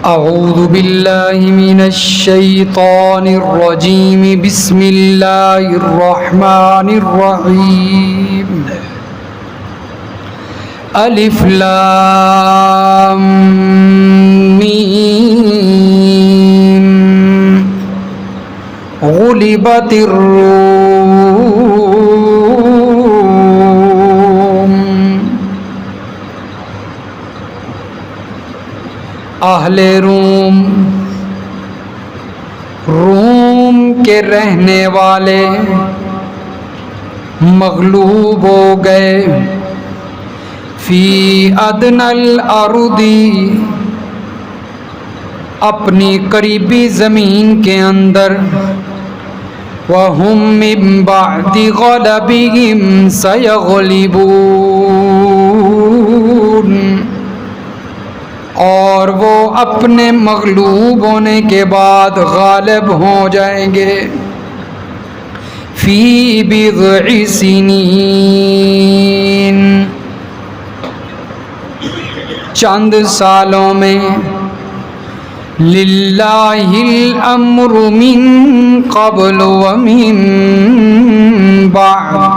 اعوذ باللہ من الشیطان الرجیم بسم اللہ الرحمن الرحیم الف لام میم غلبت الروم اہل روم کے رہنے والے مغلوب ہو گئے فی ادنی الارض اپنی قریبی زمین کے اندر وَهُمْ مِنْ بَعْدِ غَلَبِهِمْ سَيَغْلِبُونَ اور وہ اپنے مغلوب ہونے کے بعد غالب ہو جائیں گے فی بضع سنین چند سالوں میں للہ الامر من قبل ومن بعد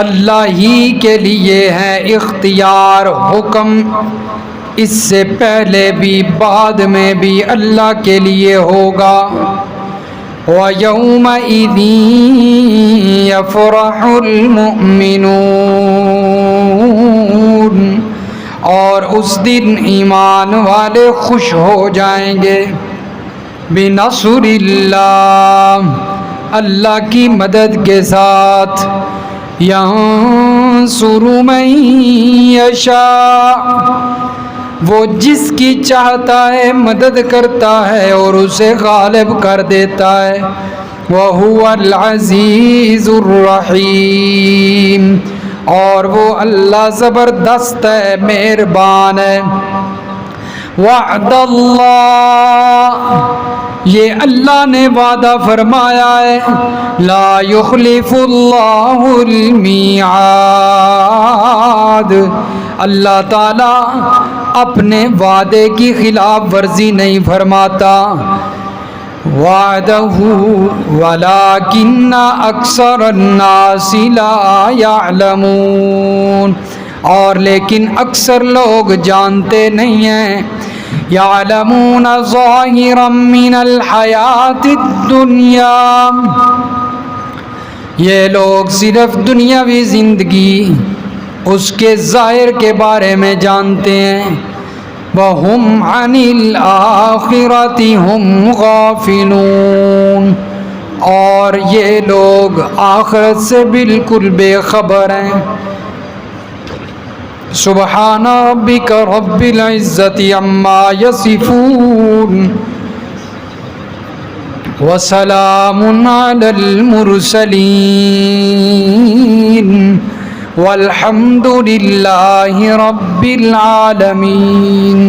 اللہ ہی کے لیے ہے اختیار حکم اس سے پہلے بھی بعد میں بھی اللہ کے لیے ہوگا وَيَوْمَئِذٍ يَفْرَحُ الْمُؤْمِنُونَ اور اس دن ایمان والے خوش ہو جائیں گے بِنَصْرِ اللَّهِ اللہ کی مدد کے ساتھ يَنْصُرُ مَن يَشَاءُ وہ جس کی چاہتا ہے مدد کرتا ہے اور اسے غالب کر دیتا ہے وَهُوَ الْعَزِيزُ الرَّحِيمُ اور وہ اللہ زبردست ہے مہربان ہے وعد اللہ یہ اللہ نے وعدہ فرمایا ہے لا یخلف اللہ المیعاد اللہ تعالی اپنے وعدے کی خلاف ورزی نہیں فرماتا وعدہ ولکن اکثر الناس لا یعلمون اور لیکن اکثر لوگ جانتے نہیں ہیں یعلمون ظاہرا من الحیات الدنیا یہ لوگ صرف دنیاوی زندگی اس کے ظاہر کے بارے میں جانتے ہیں وَهُمْ عَنِ الْآخِرَةِ هُمْ غَافِلُونَ اور یہ لوگ آخرت سے بالکل بے خبر ہیں سبحان ربک رب العزت عما یصفون وسلام علی المرسلین والحمد للہ رب العالمین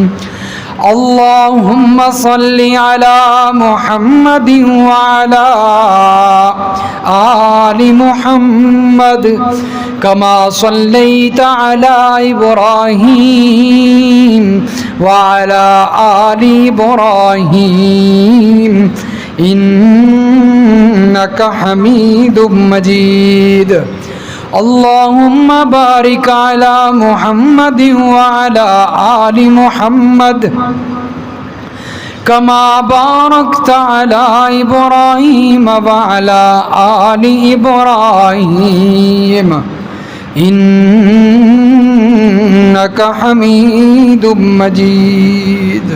اللہم صل علی محمد وعلی آل محمد کما صلیت علی ابراہیم وعلی آل ابراہیم انک حمید مجید اللہم بارک علی محمد وعلی آل محمد کما بارکت علی ابراہیم وعلی آل ابراہیم انک حمید مجید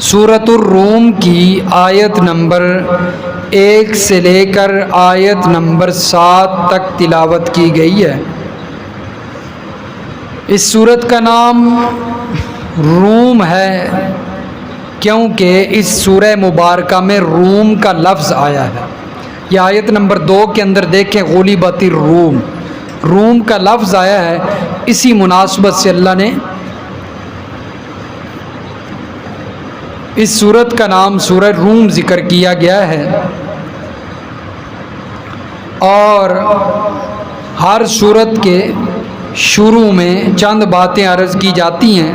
سورۃ الروم کی آیت نمبر 1 سے لے کر آیت نمبر 7 تک تلاوت کی گئی ہے۔ اس سورت کا نام روم ہے کیونکہ اس سورہ مبارکہ میں روم کا لفظ آیا ہے۔ یہ آیت نمبر 2 کے اندر دیکھیں غلبت الروم، روم کا لفظ آیا ہے، اسی مناسبت سے اللہ نے اس سورت کا نام سورہ روم ذکر کیا گیا ہے۔ اور ہر سورت کے شروع میں چند باتیں عرض کی جاتی ہیں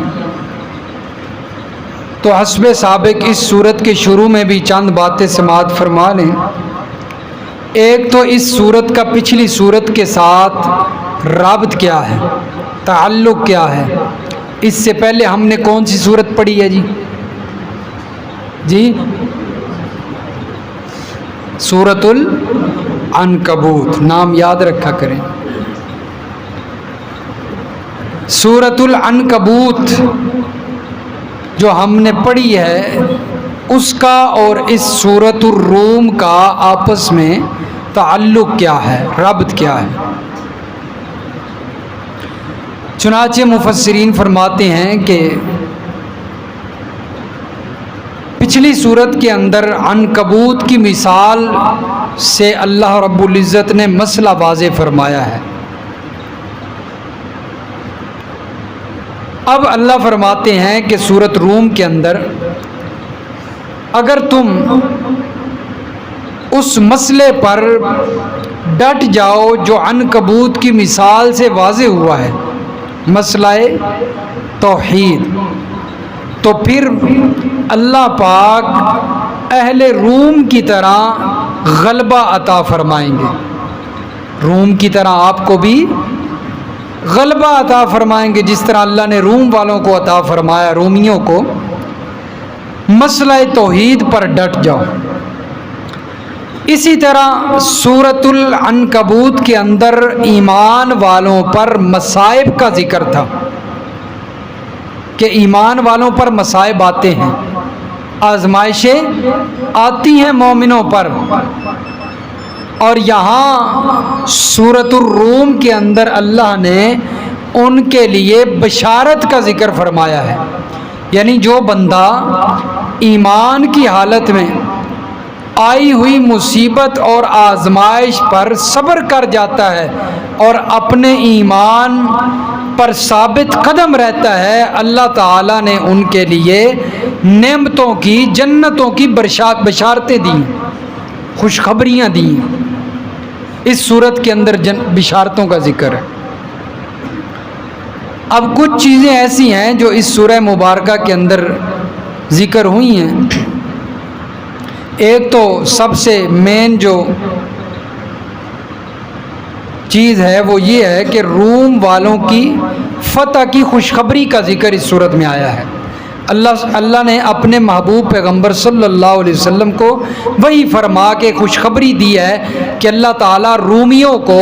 تو حسب سابق اس صورت کے شروع میں بھی چند باتیں سماعت فرما لیں۔ ایک تو اس صورت کا پچھلی صورت کے ساتھ رابط کیا ہے، تعلق کیا ہے۔ اس سے پہلے ہم نے کون سی صورت پڑھی ہے جی؟ سورۃ العنکبوت، نام یاد رکھا کریں۔ سورۃ العنکبوت جو ہم نے پڑھی ہے اس کا اور اس سورۃ الروم کا آپس میں تعلق کیا ہے، ربط کیا ہے؟ چنانچہ مفسرین فرماتے ہیں کہ پچھلی صورت کے اندر عنکبوت کی مثال سے اللہ رب العزت نے مسئلہ واضح فرمایا ہے۔ اب اللہ فرماتے ہیں کہ سورۃ روم کے اندر اگر تم اس مسئلے پر ڈٹ جاؤ جو عنکبوت کی مثال سے واضح ہوا ہے، مسئلہ توحید، تو پھر اللہ پاک اہل روم کی طرح غلبہ عطا فرمائیں گے۔ روم کی طرح آپ کو بھی غلبہ عطا فرمائیں گے، جس طرح اللہ نے روم والوں کو عطا فرمایا، رومیوں کو۔ مسئلہ توحید پر ڈٹ جاؤ۔ اسی طرح سورۃ العنکبوت کے اندر ایمان والوں پر مصائب کا ذکر تھا کہ ایمان والوں پر مصائب آتے ہیں، آزمائشیں آتی ہیں مومنوں پر۔ اور یہاں سورۃ الروم کے اندر اللہ نے ان کے لیے بشارت کا ذکر فرمایا ہے، یعنی جو بندہ ایمان کی حالت میں آئی ہوئی مصیبت اور آزمائش پر صبر کر جاتا ہے اور اپنے ایمان پر ثابت قدم رہتا ہے، اللہ تعالیٰ نے ان کے لیے نعمتوں کی، جنتوں کی بشارتیں دیں، خوشخبریاں دیں۔ اس صورت کے اندر بشارتوں کا ذکر ہے۔ اب کچھ چیزیں ایسی ہیں جو اس سورہ مبارکہ کے اندر ذکر ہوئی ہیں۔ ایک تو سب سے مین جو چیز ہے وہ یہ ہے کہ روم والوں کی فتح کی خوشخبری کا ذکر اس صورت میں آیا ہے۔ اللہ نے اپنے محبوب پیغمبر صلی اللہ علیہ وسلم کو وہی فرما کے خوشخبری دی ہے کہ اللہ تعالیٰ رومیوں کو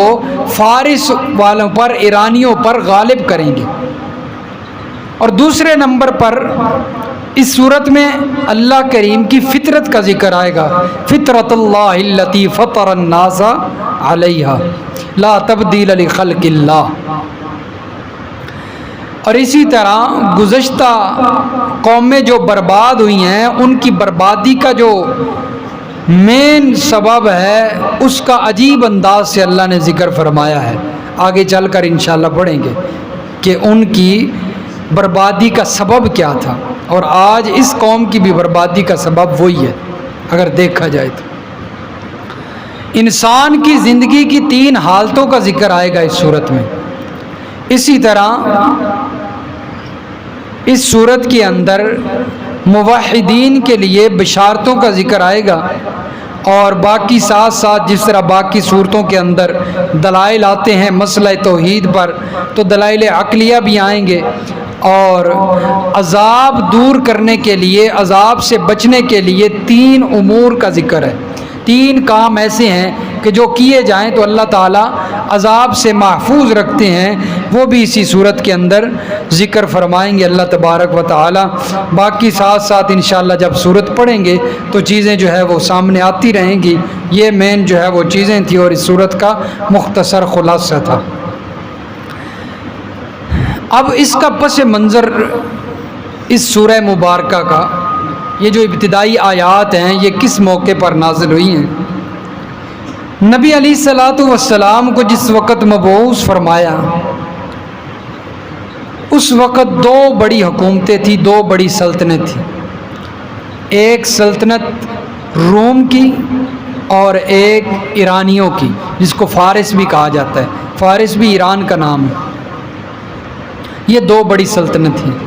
فارس والوں پر، ایرانیوں پر غالب کریں گے۔ اور دوسرے نمبر پر اس صورت میں اللہ کریم کی فطرت کا ذکر آئے گا، فطرت اللہ التی فطر الناس علیہا لا تبدیل لخلق اللہ۔ اور اسی طرح گزشتہ قومیں جو برباد ہوئی ہیں ان کی بربادی کا جو مین سبب ہے اس کا عجیب انداز سے اللہ نے ذکر فرمایا ہے۔ آگے چل کر انشاءاللہ پڑھیں گے کہ ان کی بربادی کا سبب کیا تھا، اور آج اس قوم کی بھی بربادی کا سبب وہی ہے اگر دیکھا جائے تو۔ انسان کی زندگی کی 3 حالتوں کا ذکر آئے گا اس صورت میں۔ اسی طرح اس صورت کے اندر موحدین کے لیے بشارتوں کا ذکر آئے گا، اور باقی ساتھ ساتھ جس طرح باقی صورتوں کے اندر دلائل آتے ہیں مسئلہ توحید پر، تو دلائل عقلیہ بھی آئیں گے، اور عذاب دور کرنے کے لیے، عذاب سے بچنے کے لیے 3 امور کا ذکر ہے۔ 3 کام ایسے ہیں کہ جو کیے جائیں تو اللہ تعالیٰ عذاب سے محفوظ رکھتے ہیں، وہ بھی اسی صورت کے اندر ذکر فرمائیں گے اللہ تبارک و تعالیٰ۔ باقی ساتھ ساتھ انشاءاللہ جب صورت پڑھیں گے تو چیزیں جو ہے وہ سامنے آتی رہیں گی۔ یہ مین جو ہے وہ چیزیں تھیں اور اس صورت کا مختصر خلاصہ تھا۔ اب اس کا پس منظر اس سورہ مبارکہ کا، یہ جو ابتدائی آیات ہیں یہ کس موقع پر نازل ہوئی ہیں؟ نبی علیہ الصلوۃ والسلام کو جس وقت مبعوث فرمایا اس وقت 2 بڑی حکومتیں تھیں، 2 بڑی سلطنت تھیں۔ ایک سلطنت روم کی اور ایک ایرانیوں کی، جس کو فارس بھی کہا جاتا ہے۔ فارس بھی ایران کا نام ہے۔ یہ 2 بڑی سلطنت ہیں۔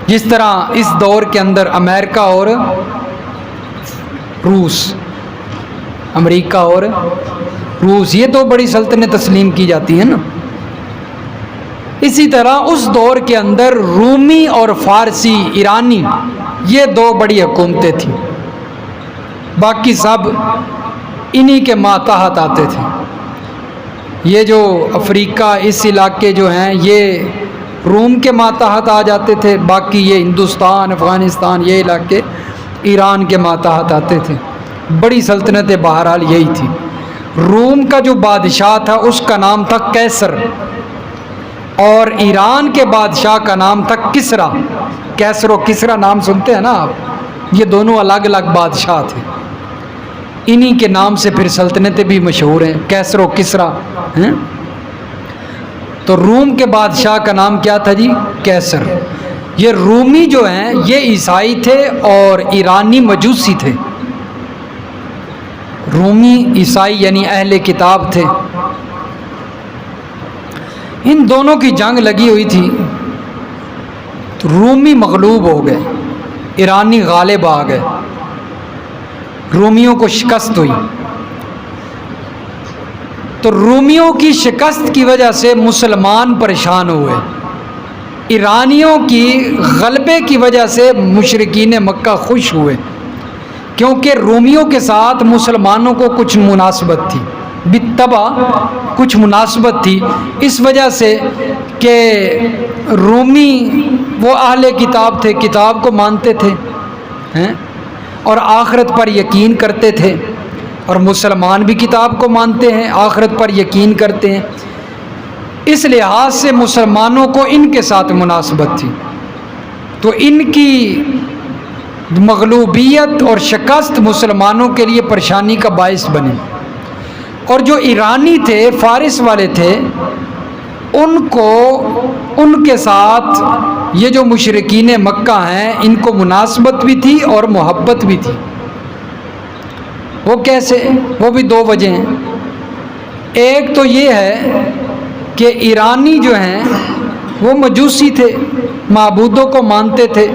جس طرح اس دور کے اندر امریکہ اور روس، امریکہ اور روس یہ دو بڑی سلطنتیں تسلیم کی جاتی ہیں نا، اسی طرح اس دور کے اندر رومی اور فارسی ایرانی یہ دو بڑی حکومتیں تھیں، باقی سب انہی کے ماتحت آتے تھے۔ یہ جو افریقہ اس علاقے جو ہیں یہ روم کے ماتحت آ جاتے تھے، باقی یہ ہندوستان، افغانستان یہ علاقے ایران کے ماتحت آتے تھے۔ بڑی سلطنتیں بہرحال یہی تھی۔ روم کا جو بادشاہ تھا اس کا نام تھا قیصر، اور ایران کے بادشاہ کا نام تھا کسریٰ۔ قیصر و کسریٰ نام سنتے ہیں نا آپ، یہ دونوں الگ الگ بادشاہ تھے، انہی کے نام سے پھر سلطنتیں بھی مشہور ہیں، قیصر و کسریٰ ہیں۔ تو روم کے بادشاہ کا نام کیا تھا جی؟ قیصر۔ یہ رومی جو ہیں یہ عیسائی تھے اور ایرانی مجوسی تھے۔ رومی عیسائی یعنی اہل کتاب تھے۔ ان دونوں کی جنگ لگی ہوئی تھی تو رومی مغلوب ہو گئے، ایرانی غالب آ گئے، رومیوں کو شکست ہوئی۔ تو رومیوں کی شکست کی وجہ سے مسلمان پریشان ہوئے، ایرانیوں کی غلبے کی وجہ سے مشرکین مکہ خوش ہوئے، کیونکہ رومیوں کے ساتھ مسلمانوں کو کچھ مناسبت تھی، بالطبع کچھ مناسبت تھی، اس وجہ سے کہ رومی وہ اہل کتاب تھے، کتاب کو مانتے تھے اور آخرت پر یقین کرتے تھے، اور مسلمان بھی کتاب کو مانتے ہیں، آخرت پر یقین کرتے ہیں، اس لحاظ سے مسلمانوں کو ان کے ساتھ مناسبت تھی۔ تو ان کی مغلوبیت اور شکست مسلمانوں کے لیے پریشانی کا باعث بنی، اور جو ایرانی تھے، فارس والے تھے، ان کو ان کے ساتھ یہ جو مشرکین مکہ ہیں ان کو مناسبت بھی تھی اور محبت بھی تھی۔ وہ کیسے؟ وہ بھی دو وجہ ہیں۔ ایک تو یہ ہے کہ ایرانی جو ہیں وہ مجوسی تھے، معبودوں کو مانتے تھے،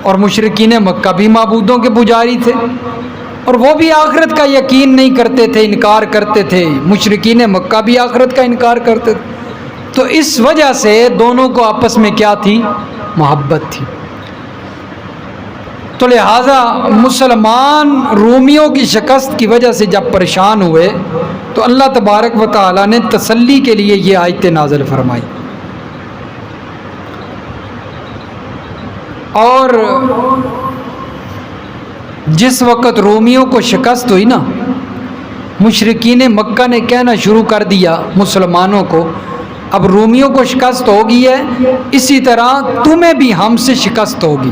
اور مشرکین مکہ بھی معبودوں کے پجاری تھے، اور وہ بھی آخرت کا یقین نہیں کرتے تھے، انکار کرتے تھے، مشرکین مکہ بھی آخرت کا انکار کرتے تھے۔ تو اس وجہ سے دونوں کو آپس میں کیا تھی؟ محبت تھی۔ تو لہٰذا مسلمان رومیوں کی شکست کی وجہ سے جب پریشان ہوئے تو اللہ تبارک و تعالیٰ نے تسلی کے لیے یہ آیت نازل فرمائی، اور جس وقت رومیوں کو شکست ہوئی نا، مشرکین مکہ نے کہنا شروع کر دیا مسلمانوں کو، اب رومیوں کو شکست ہوگی ہے، اسی طرح تمہیں بھی ہم سے شکست ہوگی۔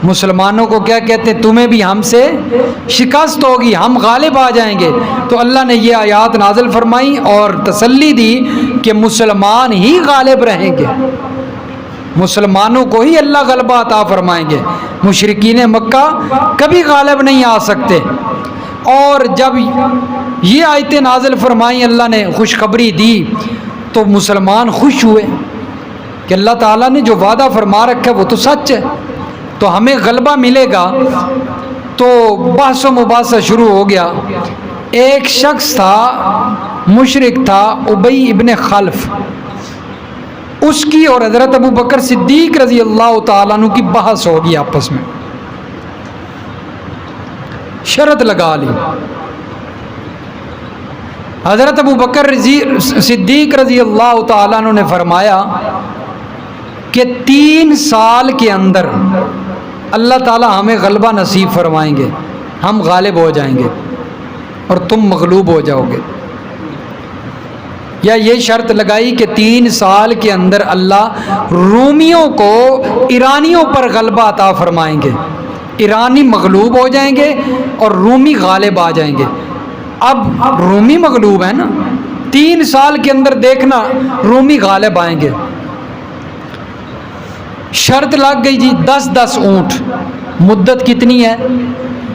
مسلمانوں کو کیا کہتے ہیں؟ تمہیں بھی ہم سے شکست ہوگی، ہم غالب آ جائیں گے۔ تو اللہ نے یہ آیات نازل فرمائی اور تسلی دی کہ مسلمان ہی غالب رہیں گے، مسلمانوں کو ہی اللہ غلبہ عطا فرمائیں گے، مشرکین مکہ کبھی غالب نہیں آ سکتے۔ اور جب یہ آیتیں نازل فرمائیں، اللہ نے خوشخبری دی، تو مسلمان خوش ہوئے کہ اللہ تعالیٰ نے جو وعدہ فرما رکھا ہے وہ تو سچ ہے، تو ہمیں غلبہ ملے گا۔ تو بحث و مباحثہ شروع ہو گیا۔ ایک شخص تھا، مشرک تھا، ابی ابن خلف، اس کی اور حضرت ابو بکر صدیق رضی اللہ تعالیٰ عنہ کی بحث ہوگی، آپس میں شرط لگا لی۔ حضرت ابو بکر صدیق رضی اللہ تعالیٰ عنہ نے فرمایا کہ 3 سال کے اندر اللہ تعالیٰ ہمیں غلبہ نصیب فرمائیں گے، ہم غالب ہو جائیں گے اور تم مغلوب ہو جاؤ گے۔ یا یہ شرط لگائی کہ 3 سال کے اندر اللہ رومیوں کو ایرانیوں پر غلبہ عطا فرمائیں گے، ایرانی مغلوب ہو جائیں گے اور رومی غالب آ جائیں گے۔ اب رومی مغلوب ہے نا، 3 سال کے اندر دیکھنا رومی غالب آئیں گے۔ شرط لگ گئی جی، 10 اونٹ، مدت کتنی ہے؟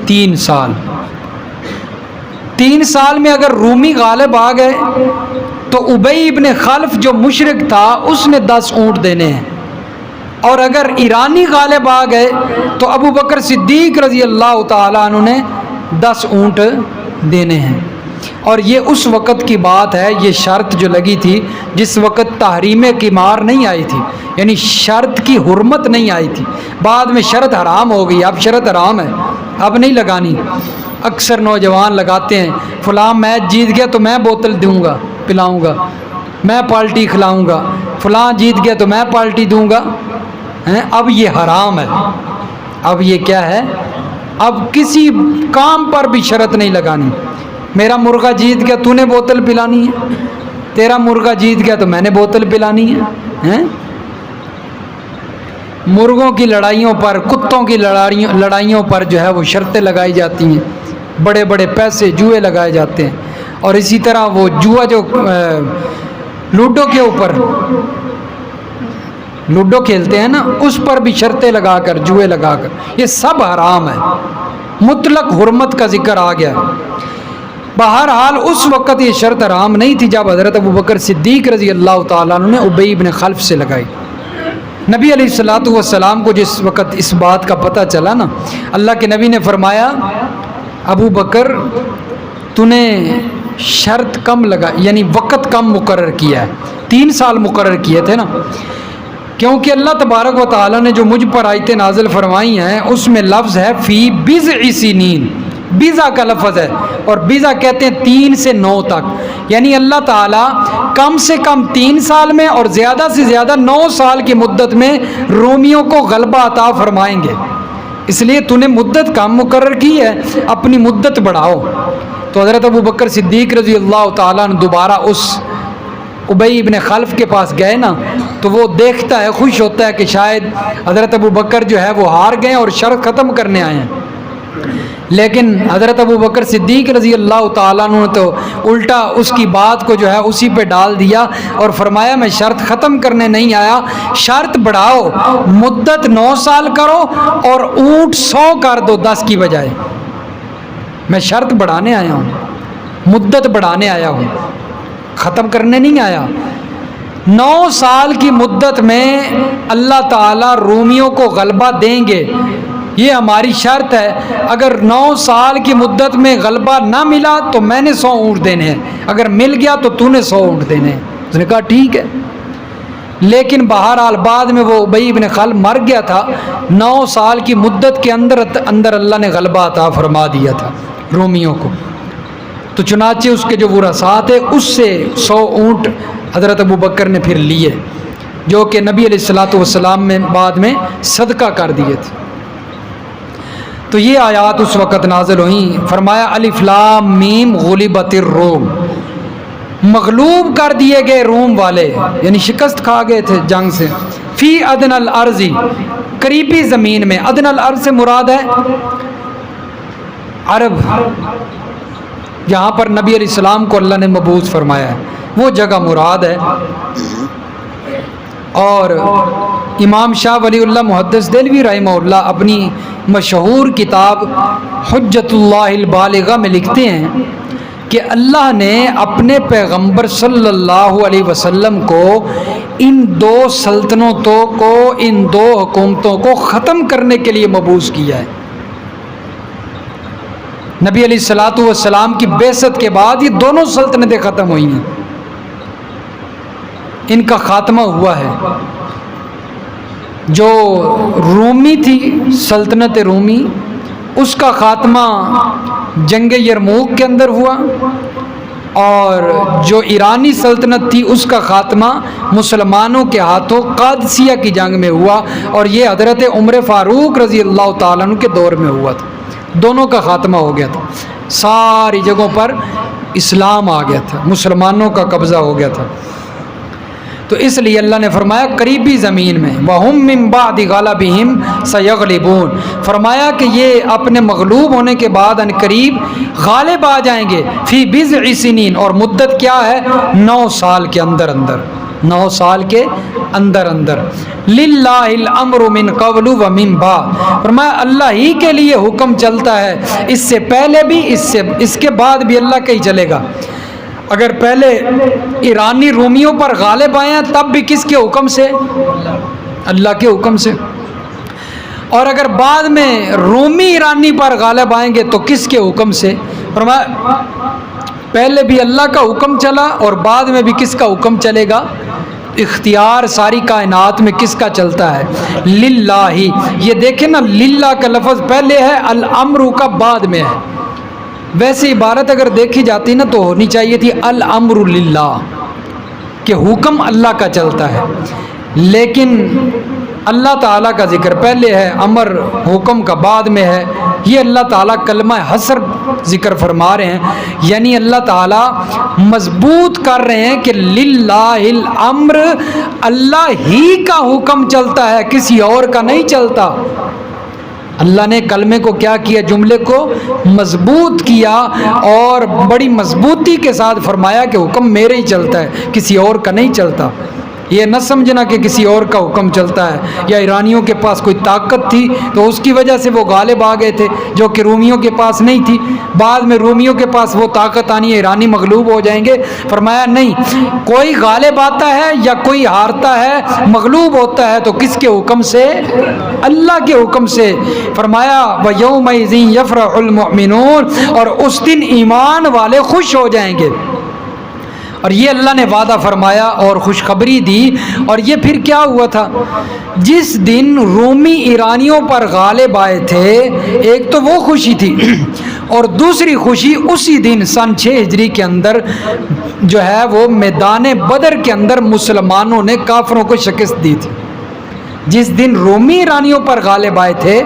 3 سال۔ 3 سال میں اگر رومی غالب آ گئے تو ابی ابن خلف جو مشرک تھا اس نے 10 اونٹ دینے ہیں، اور اگر ایرانی غالب آ گئے تو ابو بکر صدیق رضی اللہ تعالیٰ عنہ نے 10 اونٹ دینے ہیں۔ اور یہ اس وقت کی بات ہے، یہ شرط جو لگی تھی جس وقت تحریم قمار نہیں آئی تھی، یعنی شرط کی حرمت نہیں آئی تھی۔ بعد میں شرط حرام ہو گئی، اب شرط حرام ہے، اب نہیں لگانی۔ اکثر نوجوان لگاتے ہیں فلاں میچ جیت گیا تو میں بوتل دوں گا پلاؤں گا، میں پالٹی کھلاؤں گا، فلاں جیت گیا تو میں پالٹی دوں گا۔ اب یہ حرام ہے، اب یہ کیا ہے، اب کسی کام پر بھی شرط نہیں لگانی۔ میرا مرغا جیت گیا تو نے بوتل پلانی ہے، تیرا مرغا جیت گیا تو میں نے بوتل پلانی ہے۔ مرغوں کی لڑائیوں پر، کتوں کی لڑائیوں پر جو ہے وہ شرطیں لگائی جاتی ہیں، بڑے بڑے پیسے جوئے لگائے جاتے ہیں۔ اور اسی طرح وہ جوا جو لوڈو کے اوپر لوڈو کھیلتے ہیں نا، اس پر بھی شرطیں لگا کر، جوئے لگا کر، یہ سب حرام ہے، مطلق حرمت کا ذکر آ گیا۔ بہرحال اس وقت یہ شرط حرام نہیں تھی جب حضرت ابو بکر صدیق رضی اللہ تعالیٰ عنہ نے ابی بن خلف سے لگائی۔ نبی علیہ الصلوۃ والسلام کو جس وقت اس بات کا پتہ چلا نا، اللہ کے نبی نے فرمایا ابو بکر تو نے شرط کم لگا، یعنی وقت کم مقرر کیا ہے، 3 سال مقرر کیے تھے نا، کیونکہ اللہ تبارک و تعالیٰ نے جو مجھ پر آیتیں نازل فرمائی ہیں اس میں لفظ ہے فی بضع سنین، بیزا کا لفظ ہے، اور بیزا کہتے ہیں 3 سے 9 تک، یعنی اللہ تعالیٰ کم سے کم 3 سال میں اور زیادہ سے زیادہ 9 سال کی مدت میں رومیوں کو غلبہ عطا فرمائیں گے۔ اس لیے تو نے مدت کم مقرر کی ہے، اپنی مدت بڑھاؤ۔ تو حضرت ابو بکر صدیق رضی اللہ تعالیٰ نے دوبارہ اس ابی بن خلف کے پاس گئے نا، تو وہ دیکھتا ہے، خوش ہوتا ہے کہ شاید حضرت ابو بکر جو ہے وہ ہار گئے اور شرط ختم کرنے آئے ہیں۔ لیکن حضرت ابو بکر صدیق رضی اللہ تعالیٰ عنہ نے تو الٹا اس کی بات کو جو ہے اسی پہ ڈال دیا اور فرمایا میں شرط ختم کرنے نہیں آیا، شرط بڑھاؤ، مدت 9 سال کرو اور اونٹ 100 کر دو 10 کی بجائے۔ میں شرط بڑھانے آیا ہوں، مدت بڑھانے آیا ہوں، ختم کرنے نہیں آیا۔ 9 سال کی مدت میں اللہ تعالیٰ رومیوں کو غلبہ دیں گے، یہ ہماری شرط ہے۔ اگر 9 سال کی مدت میں غلبہ نہ ملا تو میں نے 100 اونٹ دینے ہیں، اگر مل گیا تو نے 100 اونٹ دینے ہیں۔ اس نے کہا ٹھیک ہے۔ لیکن بہرحال بعد میں وہ ابی بن خلف مر گیا تھا، 9 سال کی مدت کے اندر اللہ نے غلبہ عطا فرما دیا تھا رومیوں کو۔ تو چنانچہ اس کے جو ورثاء تھے اس سے 100 اونٹ حضرت ابو بکر نے پھر لیے، جو کہ نبی علیہ الصلوۃ والسلام میں بعد میں صدقہ کر دیے تھے۔ تو یہ آیات اس وقت نازل ہوئیں، فرمایا الف لام میم غلبت الروم، مغلوب کر دیے گئے روم والے، یعنی شکست کھا گئے تھے جنگ سے، فی ادنی الارض، قریبی زمین میں۔ ادنی الارض سے مراد ہے عرب، جہاں پر نبی علیہ السلام کو اللہ نے مبعوث فرمایا ہے، وہ جگہ مراد ہے۔ اور امام شاہ ولی اللہ محدث دہلوی رحمہ اللہ اپنی مشہور کتاب حجت اللہ البالغہ میں لکھتے ہیں کہ اللہ نے اپنے پیغمبر صلی اللہ علیہ وسلم کو ان 2 سلطنتوں کو، ان 2 حکومتوں کو ختم کرنے کے لیے مبعوث کیا ہے۔ نبی علیہ الصلوۃ والسلام کی بعثت کے بعد یہ دونوں سلطنتیں ختم ہوئی ہیں، ان کا خاتمہ ہوا ہے۔ جو رومی تھی، سلطنت رومی، اس کا خاتمہ جنگ یرموک کے اندر ہوا، اور جو ایرانی سلطنت تھی اس کا خاتمہ مسلمانوں کے ہاتھوں قادسیہ کی جنگ میں ہوا، اور یہ حضرت عمر فاروق رضی اللہ تعالیٰ عنہ کے دور میں ہوا تھا۔ دونوں کا خاتمہ ہو گیا تھا، ساری جگہوں پر اسلام آ گیا تھا، مسلمانوں کا قبضہ ہو گیا تھا۔ تو اس لیے اللہ نے فرمایا قریبی زمین میں، وَهُمْ مِنْ بَعْدِ غَلَبِهِمْ سَيَغْلِبُونَ، فرمایا کہ یہ اپنے مغلوب ہونے کے بعد ان قریب غالب آ جائیں گے، فی بضع سنین، اور مدت کیا ہے، 9 سال کے اندر اندر، 9 سال کے اندر اندر۔ للہ الامر من قبل و من بعد، فرمایا اللہ ہی کے لیے حکم چلتا ہے، اس سے پہلے بھی، اس کے بعد بھی اللہ کا ہی چلے گا۔ اگر پہلے ایرانی رومیوں پر غالب آئے ہیں تب بھی کس کے حکم سے؟ اللہ کے حکم سے. اور اگر بعد میں رومی ایرانی پر غالب آئیں گے تو کس کے حکم سے؟ فرمایا پہلے بھی اللہ کا حکم چلا اور بعد میں بھی کس کا حکم چلے گا؟ اختیار ساری کائنات میں کس کا چلتا ہے؟ للہ. یہ دیکھیں نا، للہ کا لفظ پہلے ہے، الامر کا بعد میں ہے. ویسے عبارت اگر دیکھی جاتی نا تو ہونی چاہیے تھی الامر للہ، کہ حکم اللہ کا چلتا ہے. لیکن اللہ تعالیٰ کا ذکر پہلے ہے، امر حکم کا بعد میں ہے. یہ اللہ تعالیٰ کلمہ حصر ذکر فرما رہے ہیں، یعنی اللہ تعالیٰ مضبوط کر رہے ہیں کہ للہ الامر، اللہ ہی کا حکم چلتا ہے، کسی اور کا نہیں چلتا. اللہ نے کلمے کو کیا کیا؟ جملے کو مضبوط کیا اور بڑی مضبوطی کے ساتھ فرمایا کہ حکم میرے ہی چلتا ہے، کسی اور کا نہیں چلتا. یہ نہ سمجھنا کہ کسی اور کا حکم چلتا ہے، یا ایرانیوں کے پاس کوئی طاقت تھی تو اس کی وجہ سے وہ غالب آ گئے تھے، جو کہ رومیوں کے پاس نہیں تھی. بعد میں رومیوں کے پاس وہ طاقت آنی ہے، ایرانی مغلوب ہو جائیں گے. فرمایا نہیں، کوئی غالب آتا ہے یا کوئی ہارتا ہے، مغلوب ہوتا ہے تو کس کے حکم سے؟ اللہ کے حکم سے. فرمایا وَيَوْمَئِذٍ يَفْرَحُ الْمُؤْمِنُونَ، اور اس دن ایمان والے خوش ہو جائیں گے. اور یہ اللہ نے وعدہ فرمایا اور خوشخبری دی. اور یہ پھر کیا ہوا تھا؟ جس دن رومی ایرانیوں پر غالب آئے تھے، ایک تو وہ خوشی تھی، اور دوسری خوشی اسی دن سن 6 ہجری کے اندر جو ہے وہ میدان بدر کے اندر مسلمانوں نے کافروں کو شکست دی تھی. جس دن رومی ایرانیوں پر غالب آئے تھے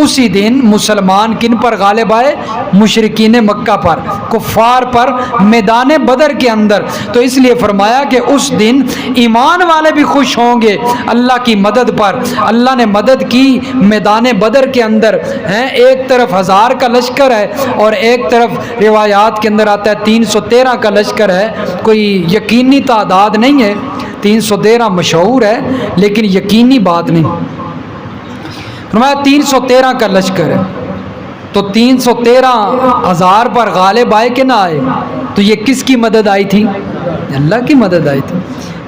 اسی دن مسلمان کن پر غالب آئے؟ مشرکین مکہ پر، کفار پر، میدان بدر کے اندر. تو اس لیے فرمایا کہ اس دن ایمان والے بھی خوش ہوں گے اللہ کی مدد پر. اللہ نے مدد کی میدان بدر کے اندر ہیں. ایک طرف 1000 کا لشکر ہے اور ایک طرف روایات کے اندر آتا ہے 313 کا لشکر ہے. کوئی یقینی تعداد نہیں ہے، 313 مشہور ہے لیکن یقینی بات نہیں. فرمایا 313 کا لشکر ہے، تو 313,000 پر غالب آئے کہ نہ آئے؟ تو یہ کس کی مدد آئی تھی؟ اللہ کی مدد آئی تھی.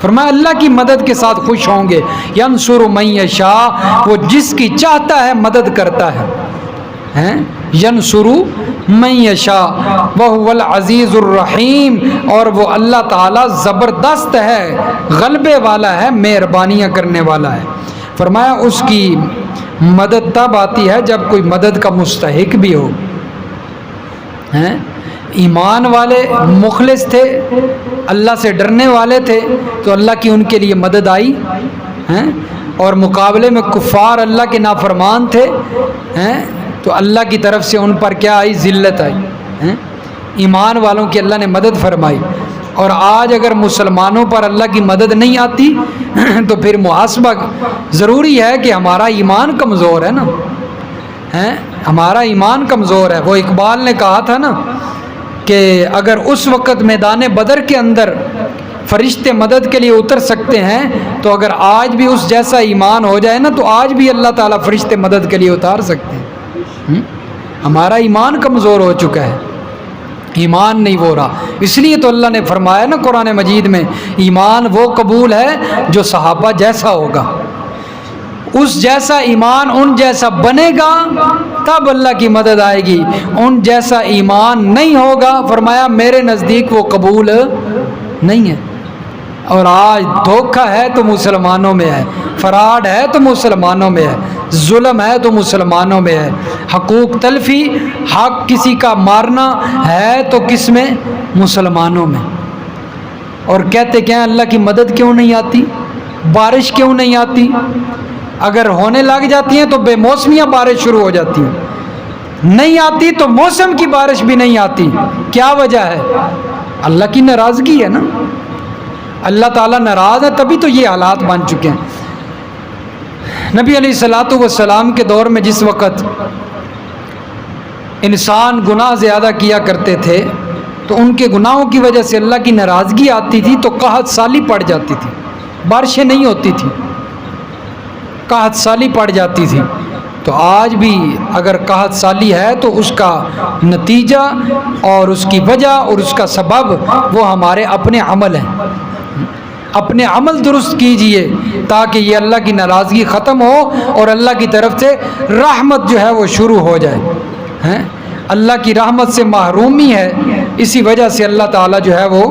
فرمایا اللہ کی مدد کے ساتھ خوش ہوں گے. ینصر من یشاء، وہ جس کی چاہتا ہے مدد کرتا ہے. ینصر من یشاء وہو العزیز الرحیم، اور وہ اللہ تعالیٰ زبردست ہے، غلبے والا ہے، مہربانیاں کرنے والا ہے. فرمایا اس کی مدد تب آتی ہے جب کوئی مدد کا مستحق بھی ہو. ایمان والے مخلص تھے، اللہ سے ڈرنے والے تھے تو اللہ کی ان کے لیے مدد آئی. اور مقابلے میں کفار اللہ کے نافرمان تھے تو اللہ کی طرف سے ان پر کیا آئی؟ ذلت آئی. ایمان والوں کی اللہ نے مدد فرمائی. اور آج اگر مسلمانوں پر اللہ کی مدد نہیں آتی تو پھر محاسبہ ضروری ہے کہ ہمارا ایمان کمزور ہے نا. ہمارا ایمان کمزور ہے. وہ اقبال نے کہا تھا نا کہ اگر اس وقت میدان بدر کے اندر فرشتے مدد کے لیے اتر سکتے ہیں تو اگر آج بھی اس جیسا ایمان ہو جائے نا تو آج بھی اللہ تعالیٰ فرشتے مدد کے لیے اتار سکتے ہیں. ہمارا ایمان کمزور ہو چکا ہے، ایمان نہیں ہو رہا. اس لیے تو اللہ نے فرمایا نا قرآن مجید میں، ایمان وہ قبول ہے جو صحابہ جیسا ہوگا. اس جیسا ایمان ان جیسا بنے گا تب اللہ کی مدد آئے گی. ان جیسا ایمان نہیں ہوگا فرمایا میرے نزدیک وہ قبول نہیں ہے. اور آج دھوکہ ہے تو مسلمانوں میں ہے، فراڈ ہے تو مسلمانوں میں ہے، ظلم ہے تو مسلمانوں میں ہے، حقوق تلفی، حق کسی کا مارنا ہے تو کس میں؟ مسلمانوں میں. اور کہتے کیا اللہ کی مدد کیوں نہیں آتی؟ بارش کیوں نہیں آتی؟ اگر ہونے لگ جاتی ہیں تو بے موسمیاں بارش شروع ہو جاتی ہیں، نہیں آتی تو موسم کی بارش بھی نہیں آتی. کیا وجہ ہے؟ اللہ کی ناراضگی ہے نا. اللہ تعالیٰ ناراض ہے تبھی تو یہ حالات بن چکے ہیں. نبی علیہ الصلوۃ والسلام کے دور میں جس وقت انسان گناہ زیادہ کیا کرتے تھے تو ان کے گناہوں کی وجہ سے اللہ کی ناراضگی آتی تھی تو قحط سالی پڑ جاتی تھی، بارشیں نہیں ہوتی تھی، قحط سالی پڑ جاتی تھی. تو آج بھی اگر قحط سالی ہے تو اس کا نتیجہ اور اس کی وجہ اور اس کا سبب وہ ہمارے اپنے عمل ہیں. اپنے عمل درست کیجئے تاکہ یہ اللہ کی ناراضگی ختم ہو اور اللہ کی طرف سے رحمت جو ہے وہ شروع ہو جائے. اللہ کی رحمت سے محرومی ہے، اسی وجہ سے اللہ تعالیٰ جو ہے وہ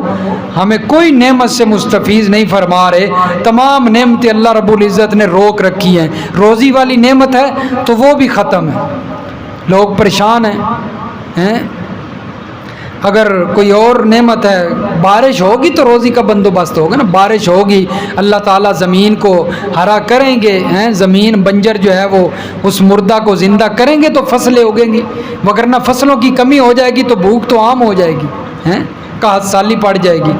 ہمیں کوئی نعمت سے مستفیض نہیں فرما رہے. تمام نعمتیں اللہ رب العزت نے روک رکھی ہیں. روزی والی نعمت ہے تو وہ بھی ختم ہے، لوگ پریشان ہیں. اگر کوئی اور نعمت ہے، بارش ہوگی تو روزی کا بندوبست ہوگا نا. بارش ہوگی، اللہ تعالیٰ زمین کو ہرا کریں گے، زمین بنجر جو ہے وہ اس مردہ کو زندہ کریں گے تو فصلیں اگیں گی، وگرنہ فصلوں کی کمی ہو جائے گی تو بھوک تو عام ہو جائے گی، قحط سالی پڑ جائے گی.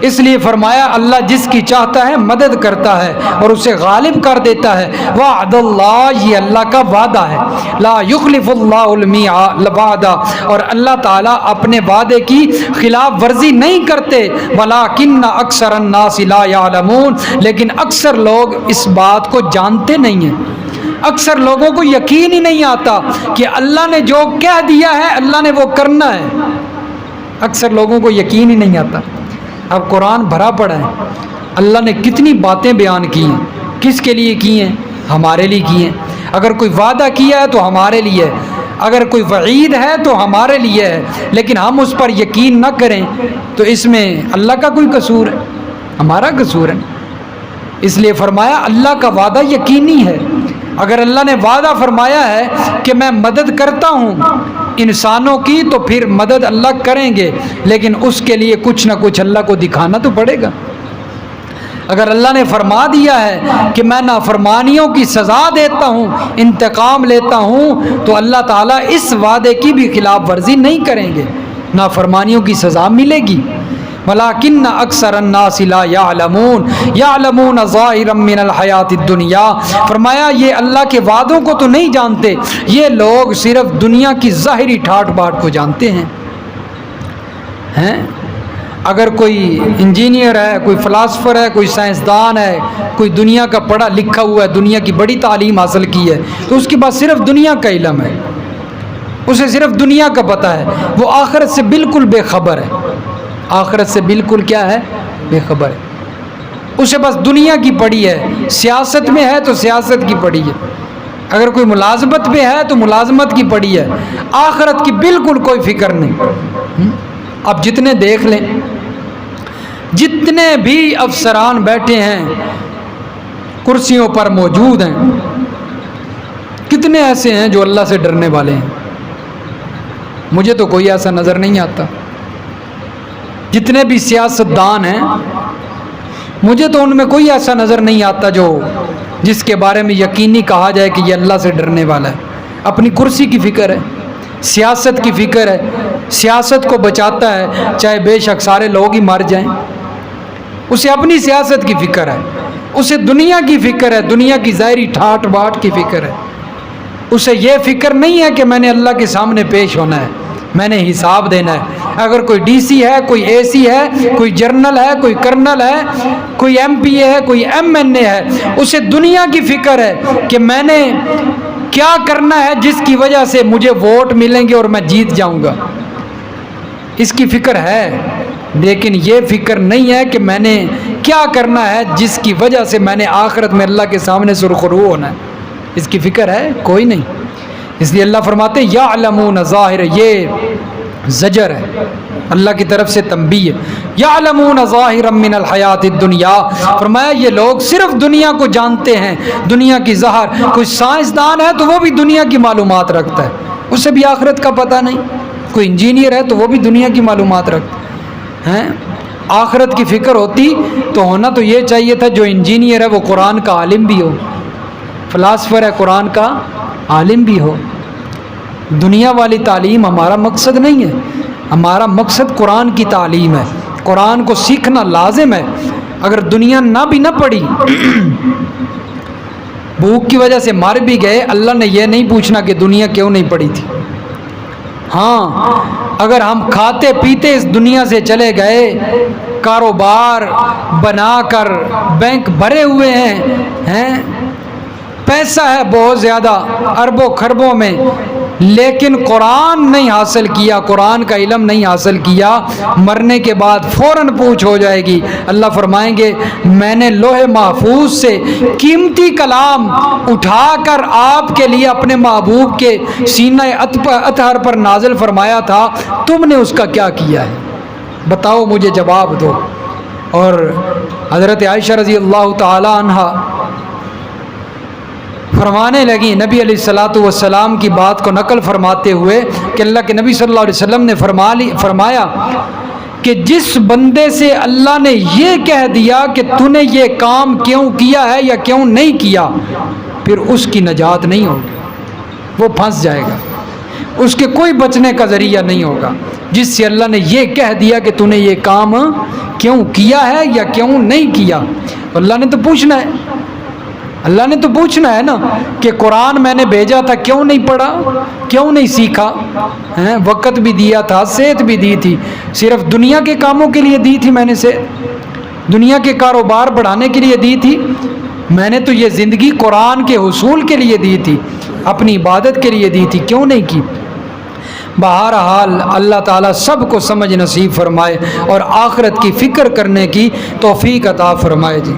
اس لیے فرمایا اللہ جس کی چاہتا ہے مدد کرتا ہے اور اسے غالب کر دیتا ہے. وعد اللہ، یہ اللہ کا وعدہ ہے. لا یخلف اللہ المیعاد، اور اللہ تعالیٰ اپنے وعدے کی خلاف ورزی نہیں کرتے. ولکن اکثر الناس لا یعلمون، لیکن اکثر لوگ اس بات کو جانتے نہیں ہیں. اکثر لوگوں کو یقین ہی نہیں آتا کہ اللہ نے جو کہہ دیا ہے اللہ نے وہ کرنا ہے. اکثر لوگوں کو یقین ہی نہیں آتا. اب قرآن بھرا پڑا ہے، اللہ نے کتنی باتیں بیان کی ہیں. کس کے لیے کی ہیں؟ ہمارے لیے کی ہیں. اگر کوئی وعدہ کیا ہے تو ہمارے لیے ہے، اگر کوئی وعید ہے تو ہمارے لیے ہے. لیکن ہم اس پر یقین نہ کریں تو اس میں اللہ کا کوئی قصور ہے؟ ہمارا قصور ہے. اس لیے فرمایا اللہ کا وعدہ یقینی ہے. اگر اللہ نے وعدہ فرمایا ہے کہ میں مدد کرتا ہوں انسانوں کی تو پھر مدد اللہ کریں گے، لیکن اس کے لیے کچھ نہ کچھ اللہ کو دکھانا تو پڑے گا. اگر اللہ نے فرما دیا ہے کہ میں نافرمانیوں کی سزا دیتا ہوں، انتقام لیتا ہوں، تو اللہ تعالیٰ اس وعدے کی بھی خلاف ورزی نہیں کریں گے، نافرمانیوں کی سزا ملے گی. وَلَكِنَّ أَكْثَرَ النَّاسِ لَا يَعْلَمُونَ ظَاهِرًا مِّنَ الْحَيَاةِ الدُّنْيَا. فرمایا یہ اللہ کے وعدوں کو تو نہیں جانتے، یہ لوگ صرف دنیا کی ظاہری ٹھاٹ باٹ کو جانتے ہیں. اگر کوئی انجینئر ہے، کوئی فلاسفر ہے، کوئی سائنسدان ہے، کوئی دنیا کا پڑھا لکھا ہوا ہے، دنیا کی بڑی تعلیم حاصل کی ہے، تو اس کے پاس صرف دنیا کا علم ہے، اسے صرف دنیا کا پتہ ہے. وہ آخرت سے بالکل بے خبر ہے. آخرت سے بالکل کیا ہے؟ بے خبر ہے. اسے بس دنیا کی پڑی ہے. سیاست میں ہے تو سیاست کی پڑی ہے، اگر کوئی ملازمت میں ہے تو ملازمت کی پڑی ہے. آخرت کی بالکل کوئی فکر نہیں. اب جتنے دیکھ لیں، جتنے بھی افسران بیٹھے ہیں کرسیوں پر موجود ہیں، کتنے ایسے ہیں جو اللہ سے ڈرنے والے ہیں؟ مجھے تو کوئی ایسا نظر نہیں آتا. جتنے بھی سیاستدان ہیں مجھے تو ان میں کوئی ایسا نظر نہیں آتا جو جس کے بارے میں یقینی کہا جائے کہ یہ اللہ سے ڈرنے والا ہے. اپنی کرسی کی فکر ہے، سیاست کی فکر ہے، سیاست کو بچاتا ہے چاہے بے شک سارے لوگ ہی مر جائیں. اسے اپنی سیاست کی فکر ہے، اسے دنیا کی فکر ہے، دنیا کی ظاہری ٹھاٹ باٹ کی فکر ہے. اسے یہ فکر نہیں ہے کہ میں نے اللہ کے سامنے پیش ہونا ہے، میں نے حساب دینا ہے. اگر کوئی ڈی سی ہے، کوئی اے سی ہے، کوئی جنرل ہے، کوئی کرنل ہے، کوئی ایم پی اے ہے، کوئی ایم این اے ہے، اسے دنیا کی فکر ہے کہ میں نے کیا کرنا ہے جس کی وجہ سے مجھے ووٹ ملیں گے اور میں جیت جاؤں گا. اس کی فکر ہے، لیکن یہ فکر نہیں ہے کہ میں نے کیا کرنا ہے جس کی وجہ سے میں نے آخرت میں اللہ کے سامنے سرخرو ہونا ہے. اس کی فکر ہے کوئی نہیں. اس لیے اللہ فرماتے یعلمون ظاہر، یہ زجر ہے، اللہ کی طرف سے تنبیہ ہے. یعلمون ظاہرا من الحیات الدنیا، فرمایا یہ لوگ صرف دنیا کو جانتے ہیں، دنیا کی ظاہر. کوئی سائنسدان ہے تو وہ بھی دنیا کی معلومات رکھتا ہے، اسے بھی آخرت کا پتہ نہیں. کوئی انجینئر ہے تو وہ بھی دنیا کی معلومات رکھتا ہے. آخرت کی فکر ہوتی تو ہونا تو یہ چاہیے تھا جو انجینئر ہے وہ قرآن کا عالم بھی ہو، فلاسفر ہے قرآن کا عالم بھی ہو. دنیا والی تعلیم ہمارا مقصد نہیں ہے، ہمارا مقصد قرآن کی تعلیم ہے. قرآن کو سیکھنا لازم ہے. اگر دنیا نہ بھی نہ پڑھی، بھوک کی وجہ سے مر بھی گئے، اللہ نے یہ نہیں پوچھنا کہ دنیا کیوں نہیں پڑھی تھی. ہاں اگر ہم کھاتے پیتے اس دنیا سے چلے گئے، کاروبار بنا کر بینک بھرے ہوئے ہیں، پیسہ ہے بہت زیادہ، اربوں خربوں میں، لیکن قرآن نہیں حاصل کیا، قرآن کا علم نہیں حاصل کیا، مرنے کے بعد فوراً پوچھ ہو جائے گی۔ اللہ فرمائیں گے میں نے لوح محفوظ سے قیمتی کلام اٹھا کر آپ کے لیے اپنے محبوب کے سینہ اطہر پر نازل فرمایا تھا، تم نے اس کا کیا کیا ہے؟ بتاؤ، مجھے جواب دو۔ اور حضرت عائشہ رضی اللہ تعالی عنہا فرمانے لگی، نبی علیہ الصلاۃ والسلام کی بات کو نقل فرماتے ہوئے کہ اللہ کے نبی صلی اللہ علیہ وسلم نے فرمایا کہ جس بندے سے اللہ نے یہ کہہ دیا کہ تو نے یہ کام کیوں کیا ہے یا کیوں نہیں کیا، پھر اس کی نجات نہیں ہوگی، وہ پھنس جائے گا، اس کے کوئی بچنے کا ذریعہ نہیں ہوگا۔ جس سے اللہ نے یہ کہہ دیا کہ تو نے یہ کام کیوں کیا ہے یا کیوں نہیں کیا، اللہ نے تو پوچھنا ہے، اللہ نے تو پوچھنا ہے نا کہ قرآن میں نے بھیجا تھا کیوں نہیں پڑھا، کیوں نہیں سیکھا، وقت بھی دیا تھا، صحت بھی دی تھی، صرف دنیا کے کاموں کے لیے دی تھی میں نے، سے دنیا کے کاروبار بڑھانے کے لیے دی تھی، میں نے تو یہ زندگی قرآن کے حصول کے لیے دی تھی، اپنی عبادت کے لیے دی تھی، کیوں نہیں کی؟ بہرحال اللہ تعالیٰ سب کو سمجھ نصیب فرمائے اور آخرت کی فکر کرنے کی توفیق عطا فرمائے۔ جی